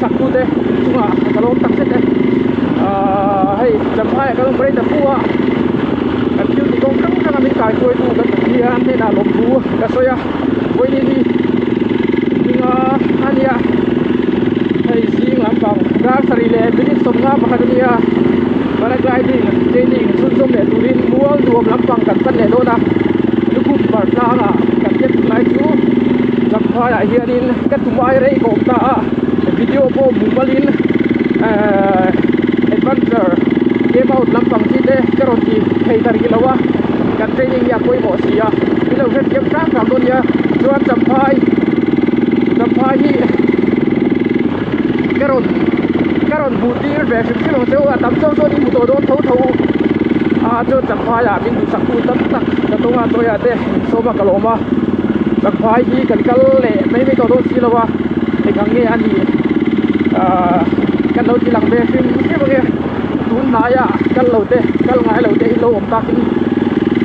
sắc tu thế chung à cái lom tắc thế hay chấm hai cái lom bơi tập tua cái kiểu thì công khăng mình cài tôi tu cái kia thế là lom tu cái soi à với đi nhưng anh ya hay gì làm bằng ra sari le mình sống ngã bằng cái này paragliding training sun le turin mual duam làm bằng cái này đó na lúc bắt đầu là cái tiếp lại chúจับพายเฮียนินกัตุมาเรย์กบตาวิดีโอโปมุบลินadventure game out ลำพังที่เด็กกระโดดที่เฮียตาริลาวะกันเทรนนิ่งอยากคุยหมดเสียที่เราเห็นเก็บข้ามตัวนี้ชวนจับพายที่กระโดดบูตีแบบที่เราเจอว่าตั้มโซ่นี่มุดโดนเท่าจนจับพายมินดูสักตัวตักจะต้องตัวอย่างเด็กโซ่มากระโลมาสักพายที่กันเละไม่ตัวโดนสีแล้ววะไอ้กังเงี้ยอันนี้กันเราที่หลังเบฟิมที่พวกเงี้ยทุนนายะกันเราเตะกันไงเราเตะเราอมตากิน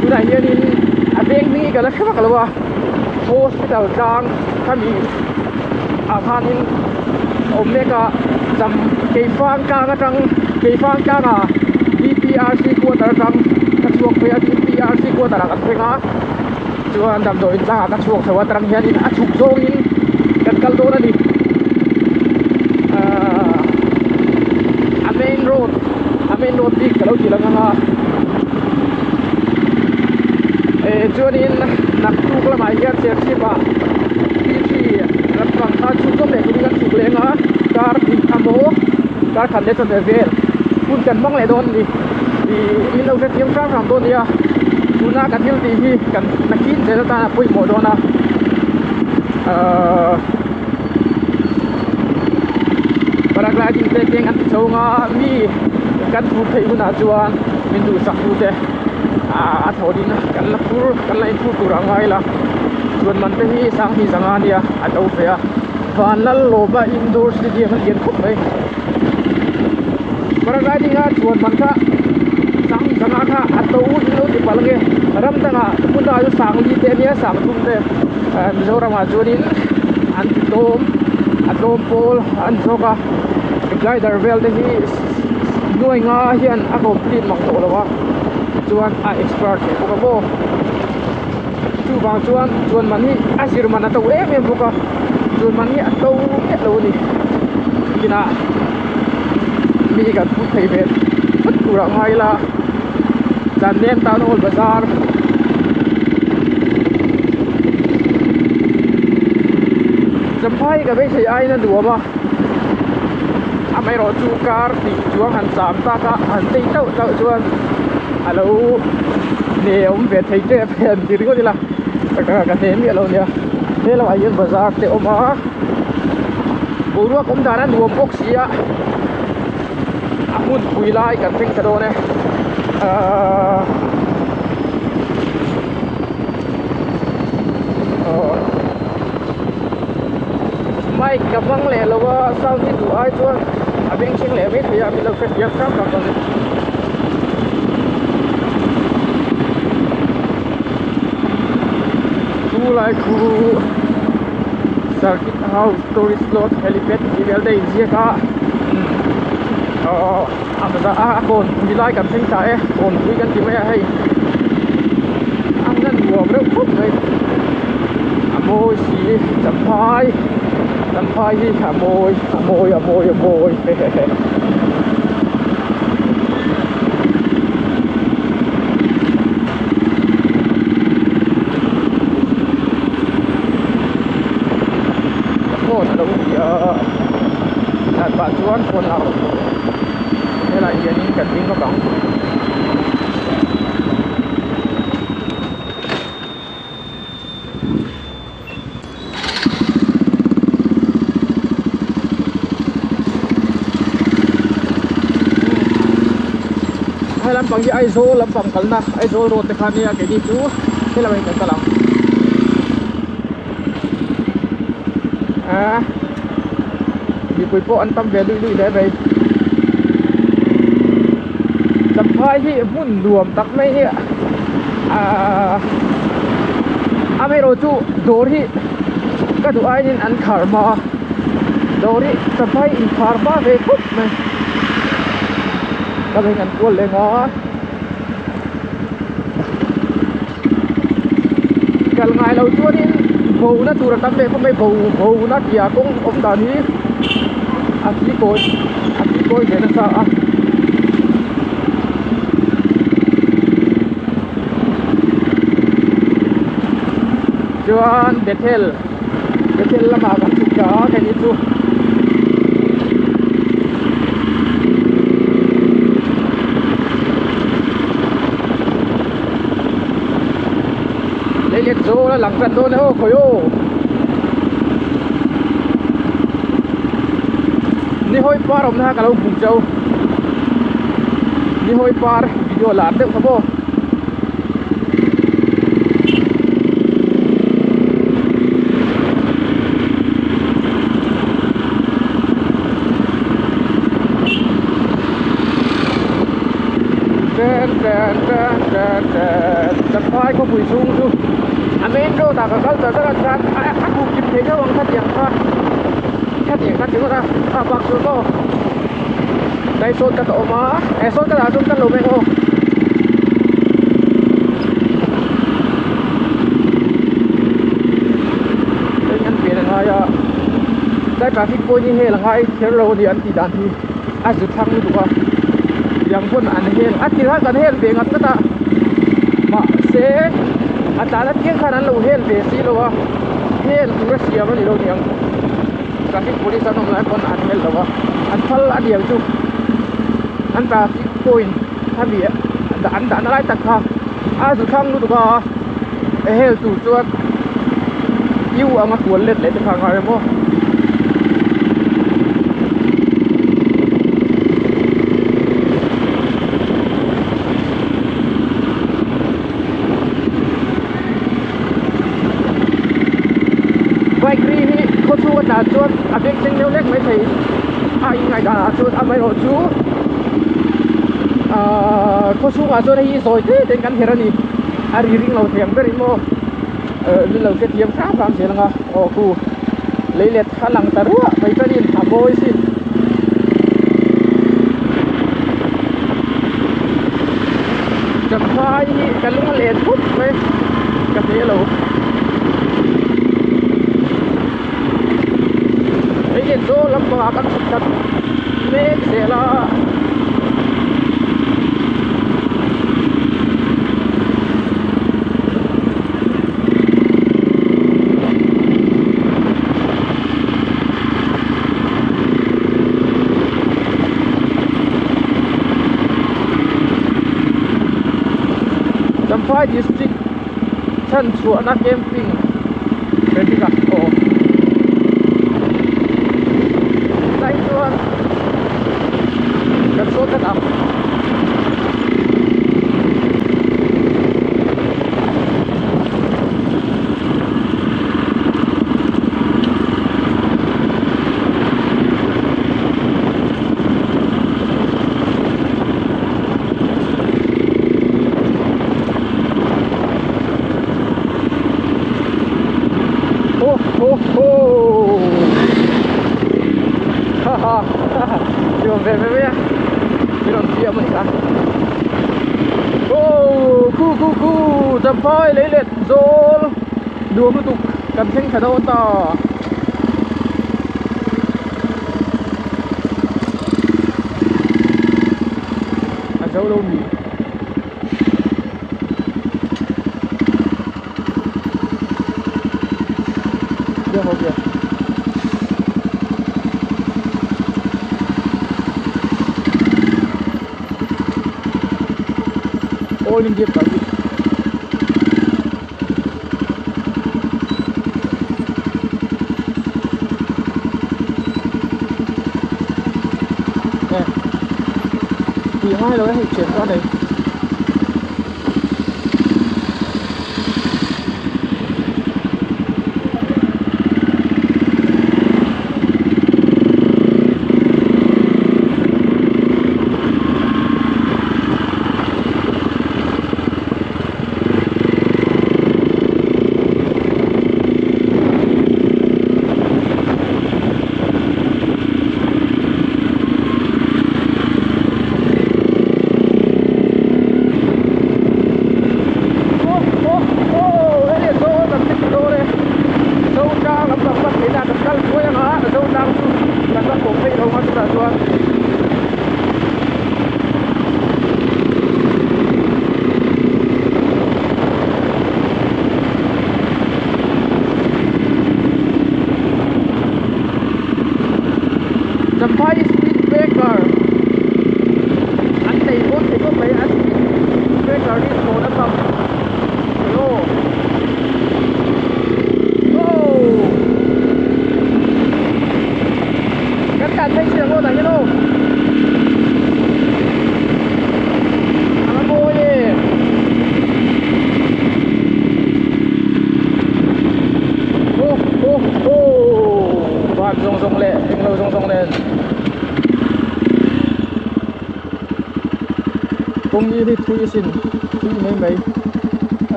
ดูได้เฮียนี่อันเองนี่กันแล้วใช่ไหมกันแล้ววะโฮสพิทอลจางถ้ามีอาคารนี้อมเนี่ยก็จำเกี่ยฟังกางจังเกี่ยฟังกางอ่ะ DPRC กวดจังกระทรวงพยา DPRC กวดจังกันเพ่งอ่ะชวนดำโดยจ้ากระทรวงสวัสดิ์รังเฮียนี่อาชุกโจงินกันกัลโดนั่นดิเมนโรดที่เราจีรังฮะชวนนี้นักทุกละหมายเยอะเสียชีพที่รับฟังท่าชุกโจเด็กคนนี้กันสุกเลยนะการที่ทำโมการขันเดชเดเวลพูดกันบ้างเลยโดนดิที่เราจะเตรียมสร้างทำตัวนี้ดูหน้ากันที่ที่กันนักกินเจตนาปุยโมโดนะparagliding trekking at chonga mi kan thu thei guna chuan min du sak tu te a thodin kan la pur kan lai thu tur angai la chuan man te hi sang hi zanga nia a to fe a van lal loba indoor stadium an gen khop mai paragliding a chuan man kha sang hi zanga kha a to no ti palge ram tanga punda ju sang li te nia sang thum te mizoram a chuanin an tom atom pol an soka glider vel te hi nuai nga hian a complete mang to lawa chuan a expert ko ka bo chu bang chuan man hi a sir man to em boka chuan man hi a to ke lo ni kina mi ga pu thei ve phut tura ngai la jan nem town hall bazaar jampai ka be sei ai na duwaไม่รอจูการติช่วงหันสามตาก็หันตีเต้าช่วงฮัลโหลเนี่ยผมเวทไทยเจ็บเห็นดีก็ดีละแต่ก็กันเนี้ยเราเนี่ยเราอายุบาซาร์เตอมาบุรุษผมด่านั้นรวมพวกเสียหุ่นคุยไล่กันทิ้งกระโดดเนี่ยไม่กับฟังเลยเราว่าเศร้าที่ดูไอ้ช่วงเบ่งชิงเหลวไม่พยายามที่เราเสียบข้ามกับตอนนี้ดูไลค์คูCircuit House Tourist Slot Helipad ที่เวลได้เสียก็อาจจะคนมีไลค์กันทิ้งใจคนคุยกันที่ไม่ให้อันนั้นหัวเรื่องปุ๊บเลยโมยสีจับพายที่ขโมยโอ้โหเราตัดบาดชวนคนเราเวลาเย็นนี้กันทิ้งก็ต้องลำปังยี่ไอโซลำปังกันนะไอโซโรดแต่คันนี้แกนี่จูที่เราเห็นกันตลอดมีปุ๋ยโปอันตั้มเวลุยได้ไปสัมภาระที่มุ่นรวมตักไม่เนี่ยไม่รู้จูโดที่ก็ดูไอ้นี่อันขาร์มา Dori sampai in karba ve kup me kalengan kual lenga kal ngai lo chuanin bầu na tur tam le ko mai bầu na kia kong om dan hi aki koi ve na sa a chuan Bethel lama kan chu ka cái ni chu lấy liệt số là lặng trận thôi nữa khối ô ni hoi par om na kalau bung châu ni hoi par video làm được không boจับไฟเขาบุยสูงดูอเมนโดตากเขาแต่ถ้าการอักบุกจิบเทก็วังขัดอย่างค่ะขัดอย่างขัดถึงว่าบางส่วนก็ในโซนกระโตมาโซนกระดาษโซนกระโหลกไม่โอ้เป็นงั้นเปลี่ยนอะไรอ่ะได้การที่ป่วยนี่เฮลังไงเทเราดีอันตีดันที่อาจจะทั้งไม่ถูกว่าyang pun aneh akhirnya kan hel bengat kata mak se acara tiang kanan lo hel besi lo wa hel Rusia mani lo yang kasih polis anu melakukan aneh lo wa anfal adia itu anta poin tapi anda nalai takha azu khang lu ka hel tu chuat yu ama kual let le takha ngare mo chuột à việc chân nếu lết mấy thì ai ngày đã chuột à mấy rồi chú có chú mà chuột hay rồi thế đến căn hiện này à riêng lâu thèm cái gì mà lâu cái tiệm khác làm gì là cô lấy lết khá lăng ta rúa mấy cái điện thảm bôi xin chậm phai cái lúc lết phút mấy cái thế lâu ini tu lembah akan sekat mek sela sampai distrik Chan Chua na camping ready ka oh số cái nào ha ha chưa về don't see how many oh cu chăm phơi lấy liệt rồi đuông nó tục cầm sinh phải đâu tao anh cháu đâu nhỉ chưa không kìa all India public nè thì hai lối hay chuyển qua đây bông như thì thui xin thui mấy mấy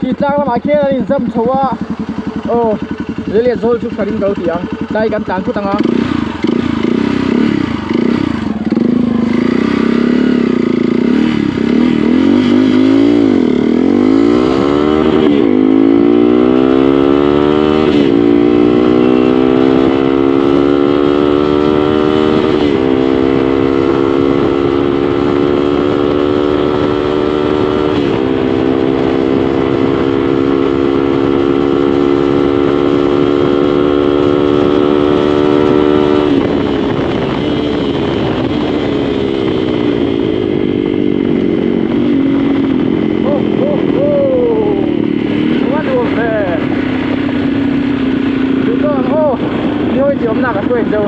kỳ trang là mà kia là dâm thấu à lấy liệt rồi chụp hình đầu tiếng đây gắn tán chút tăng á Thôi chiều hôm nào cả quên đâu